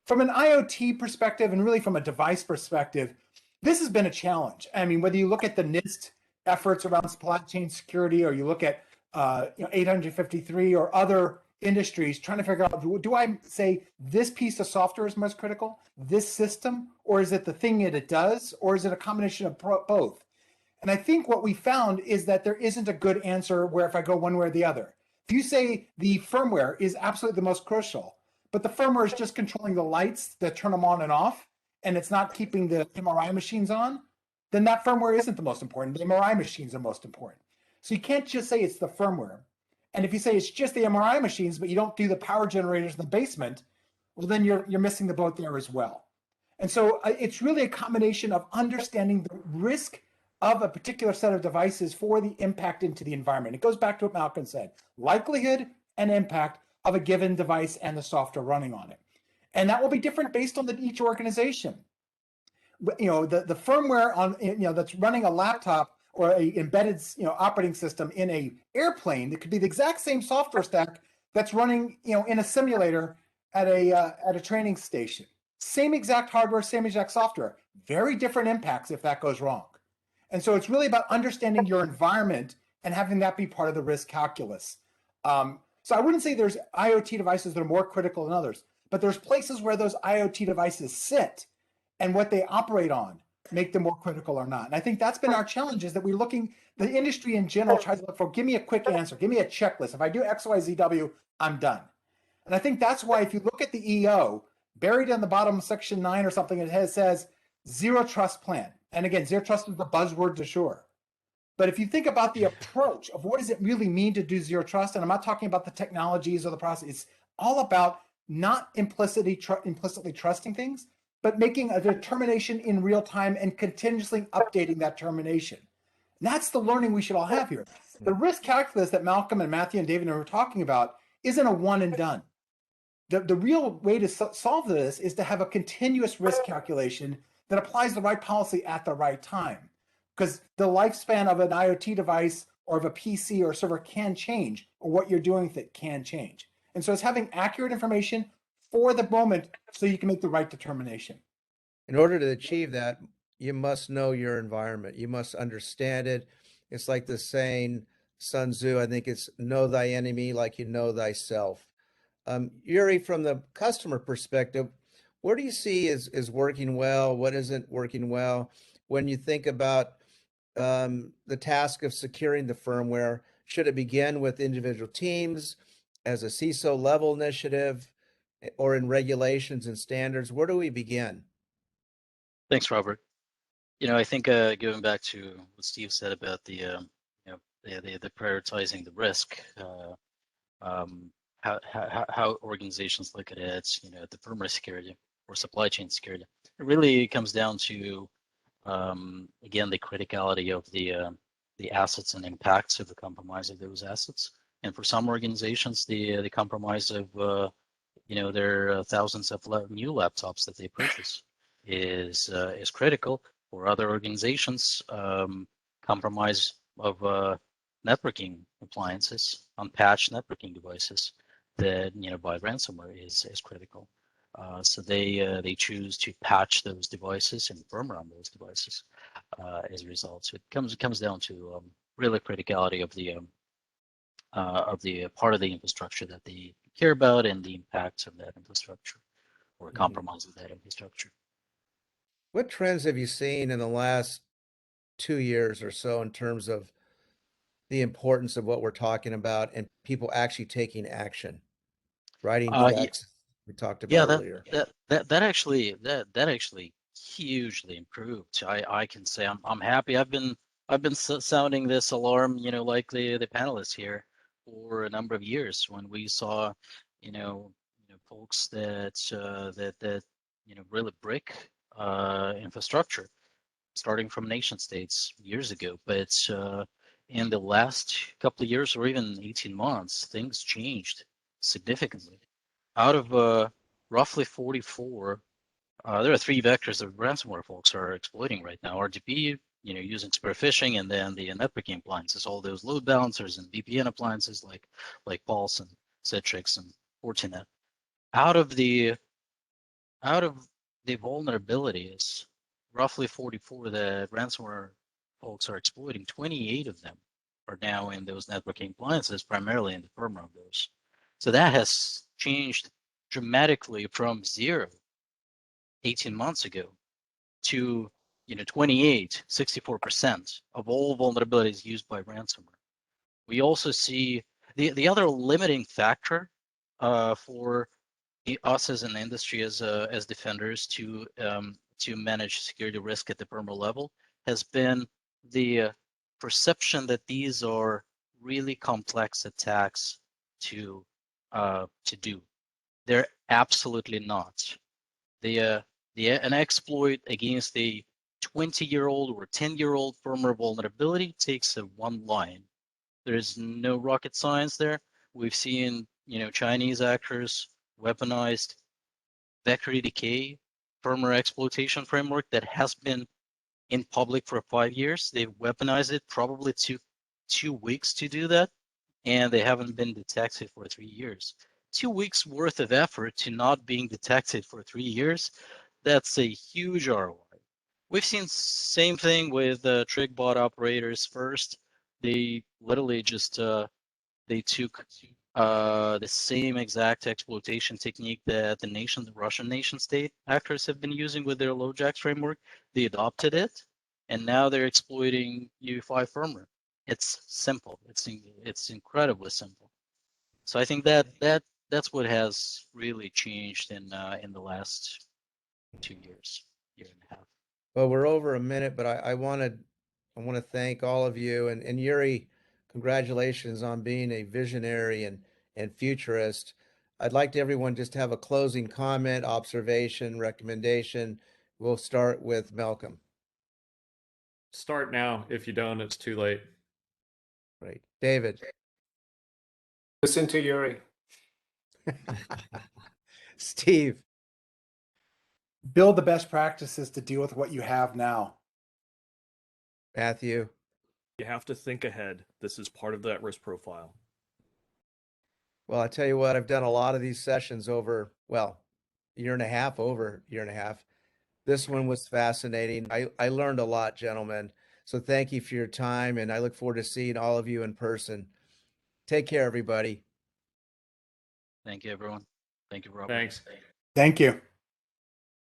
From an IoT perspective and really from a device perspective, this has been a challenge. I mean, whether you look at the NIST efforts around supply chain security, or you look at 853 or other industries trying to figure out, do I say this piece of software is most critical, this system, or is it the thing that it does, or is it a combination of both? And I think what we found is that there isn't a good answer where if I go one way or the other. If you say the firmware is absolutely the most crucial, but the firmware is just controlling the lights that turn them on and off, and it's not keeping the MRI machines on, then that firmware isn't the most important. The MRI machines are most important. So you can't just say it's the firmware. And if you say it's just the MRI machines, but you don't do the power generators in the basement, well, then you're missing the boat there as well. And so it's really a combination of understanding the risk of a particular set of devices for the impact into the environment. It goes back to what Malcolm said, likelihood and impact of a given device and the software running on it. And that will be different based on each organization. You know, the firmware on, you know, that's running a laptop or a embedded, you know, operating system in a airplane, that could be the exact same software stack that's running, you know, in a simulator at a training station. Same exact hardware, same exact software, very different impacts if that goes wrong. And so it's really about understanding your environment and having that be part of the risk calculus. So I wouldn't say there's IoT devices that are more critical than others, but there's places where those IoT devices sit and what they operate on make them more critical or not. And I think that's been our challenge, is that we're looking, the industry in general tries to look for, give me a quick answer, give me a checklist. If I do X, Y, Z, W, I'm done. And I think that's why if you look at the EO, buried in the bottom of section 9 or something, it says zero trust plan. And again, zero trust is the buzzword du jour. But if you think about the approach of what does it really mean to do zero trust, and I'm not talking about the technologies or the process, it's all about not implicitly trusting things, but making a determination in real time and continuously updating that determination. And that's the learning we should all have here. The risk calculus that Malcolm and Matthew and David were talking about isn't a one and done. The real way to solve this is to have a continuous risk calculation that applies the right policy at the right time. Because the lifespan of an IoT device or of a PC or a server can change, or what you're doing with it can change. And so it's having accurate information for the moment so you can make the right determination. In order to achieve that, you must know your environment. You must understand it. It's like the saying, Sun Tzu, I think it's know thy enemy like you know thyself. Yuri, from the customer perspective, what do you see is working well? What isn't working well? When you think about the task of securing the firmware, should it begin with individual teams as a CISO level initiative, or in regulations and standards? Where do we begin? Thanks, Robert. You know, I think going back to what Steve said about the prioritizing the risk, how organizations look at it, you know, the firmware security or supply chain security, it really comes down to again, the criticality of the assets and impacts of the compromise of those assets. And for some organizations, the compromise of you know, their thousands of new laptops that they purchase is critical. For other organizations, compromise of networking appliances, unpatched networking devices that, you know, by ransomware is critical. So they choose to patch those devices and firmware on those devices as a result. So it comes down to really criticality of the part of the infrastructure that they care about and the impacts of that infrastructure or compromise of that infrastructure. What trends have you seen in the last 2 years or so in terms of the importance of what we're talking about and people actually taking action, writing checks? We talked about earlier. That actually hugely improved. I can say I'm happy. I've been sounding this alarm, you know, like the panelists here for a number of years, when we saw, you know folks that you know, really brick infrastructure starting from nation states years ago. But in the last couple of years or even 18 months, things changed significantly. Out of roughly 44, there are 3 vectors that ransomware folks are exploiting right now: RDP, you know, using spear phishing, and then the networking appliances, all those load balancers and VPN appliances like Pulse and Citrix and Fortinet. Out of the vulnerabilities, roughly 44 that ransomware folks are exploiting, 28 of them are now in those networking appliances, primarily in the firmware of those. So that has changed dramatically from 0 18 months ago to, you know, 28, 64% of all vulnerabilities used by ransomware. We also see the other limiting factor for us as an industry, as defenders, to manage security risk at the firmware level has been the perception that these are really complex attacks to do. They're absolutely not. An exploit against a 20-year-old or 10-year-old firmware vulnerability takes one line. There's no rocket science there. We've seen, Chinese actors weaponized vector decay firmware exploitation framework that has been in public for 5 years. They've weaponized it, probably took 2 weeks to do that, and they haven't been detected for 3 years. 2 weeks worth of effort to not being detected for 3 years, that's a huge ROI. We've seen same thing with trig bot operators first. They literally just they took the same exact exploitation technique that the Russian nation state actors have been using with their LoJax framework. They adopted it, and now they're exploiting UEFI firmware. It's simple. It's incredibly simple. So I think that's what has really changed in the last 2 years, year and a half. Well, we're over a minute, but I want to thank all of you, and Yuri, congratulations on being a visionary and futurist. I'd like to everyone just have a closing comment, observation, recommendation. We'll start with Malcolm. Start now. If you don't, it's too late. Right. David. Listen to Yuri. Steve. Build the best practices to deal with what you have now. Matthew. You have to think ahead. This is part of that risk profile. Well, I tell you what, I've done a lot of these sessions over a year and a half. This one was fascinating. I learned a lot, gentlemen. So thank you for your time, and I look forward to seeing all of you in person. Take care, everybody. Thank you, everyone. Thank you, Robert. Thanks. Thank you.